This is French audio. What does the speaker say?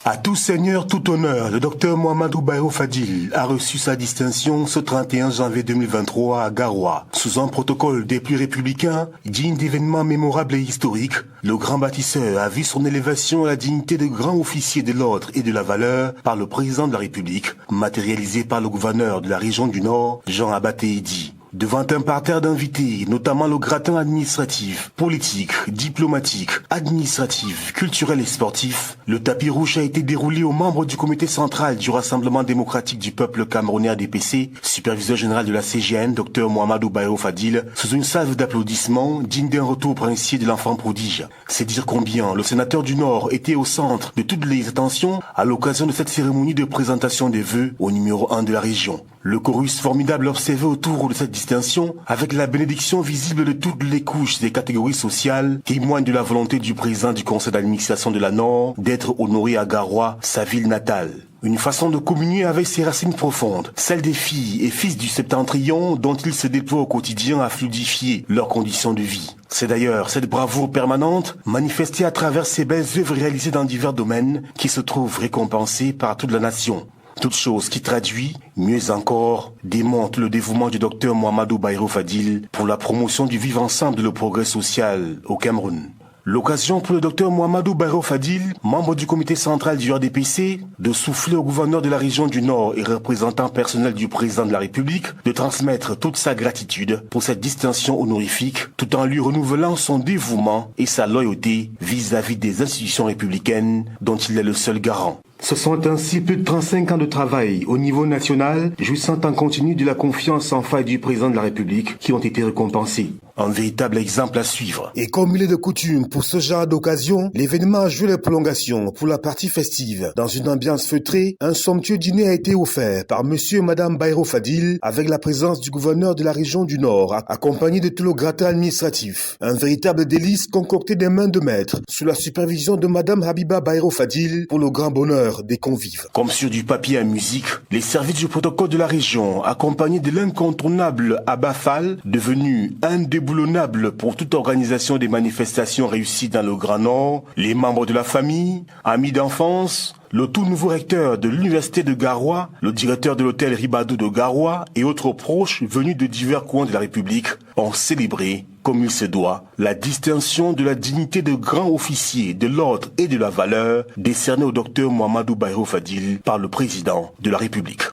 À tout seigneur, tout honneur, le docteur Mohamedou Bayrou Fadil a reçu sa distinction ce 31 janvier 2023 à Garoua. Sous un protocole des plus républicains, digne d'événements mémorables et historiques, le grand bâtisseur a vu son élévation à la dignité de grand officier de l'ordre et de la valeur par le président de la République, matérialisé par le gouverneur de la région du Nord, Jean Abaté Idi. Devant un parterre d'invités, notamment le gratin administratif, politique, diplomatique, administratif, culturel et sportif, le tapis rouge a été déroulé aux membres du comité central du Rassemblement démocratique du peuple camerounais ADPC, superviseur général de la CGN, Dr Mohamedou Bayrou Fadil, sous une salve d'applaudissements digne d'un retour princier de l'enfant prodige. C'est dire combien le sénateur du Nord était au centre de toutes les attentions à l'occasion de cette cérémonie de présentation des vœux au numéro 1 de la région. Le chorus formidable observé autour de cette distinction, avec la bénédiction visible de toutes les couches et catégories sociales, témoigne de la volonté du président du conseil d'administration de la Nord d'être honoré à Garoua, sa ville natale. Une façon de communier avec ses racines profondes, celle des filles et fils du septentrion dont ils se déploient au quotidien à fluidifier leurs conditions de vie. C'est d'ailleurs cette bravoure permanente, manifestée à travers ces belles œuvres réalisées dans divers domaines, qui se trouve récompensée par toute la nation. Toute chose qui traduit, mieux encore, démontre le dévouement du docteur Mohamedou Bayrou Fadil pour la promotion du vivre ensemble et le progrès social au Cameroun. L'occasion pour le docteur Mohamedou Bayrou Fadil, membre du comité central du RDPC, de souffler au gouverneur de la région du Nord et représentant personnel du président de la République, de transmettre toute sa gratitude pour cette distinction honorifique, tout en lui renouvelant son dévouement et sa loyauté vis-à-vis des institutions républicaines dont il est le seul garant. Ce sont ainsi plus de 35 ans de travail au niveau national, jouissant en continu de la confiance sans faille du président de la République, qui ont été récompensés. Un véritable exemple à suivre. Et comme il est de coutume pour ce genre d'occasion, l'événement a joué les prolongations pour la partie festive. Dans une ambiance feutrée, un somptueux dîner a été offert par monsieur et madame Bayrou Fadil avec la présence du gouverneur de la région du Nord, accompagné de tout le gratin administratif. Un véritable délice concocté des mains de maître, sous la supervision de madame Habiba Bayrou Fadil pour le grand bonheur des convives. Comme sur du papier à musique, les services du protocole de la région, accompagnés de l'incontournable Abba Fall, devenu indéboulonnable pour toute organisation des manifestations réussies dans le Grand Nord, les membres de la famille, amis d'enfance, le tout nouveau recteur de l'université de Garoua, le directeur de l'hôtel Ribadou de Garoua et autres proches venus de divers coins de la République ont célébré, comme il se doit, la distinction de la dignité de grand officier de l'ordre et de la valeur décernée au docteur Mohamedou Bayrou Fadil par le président de la République.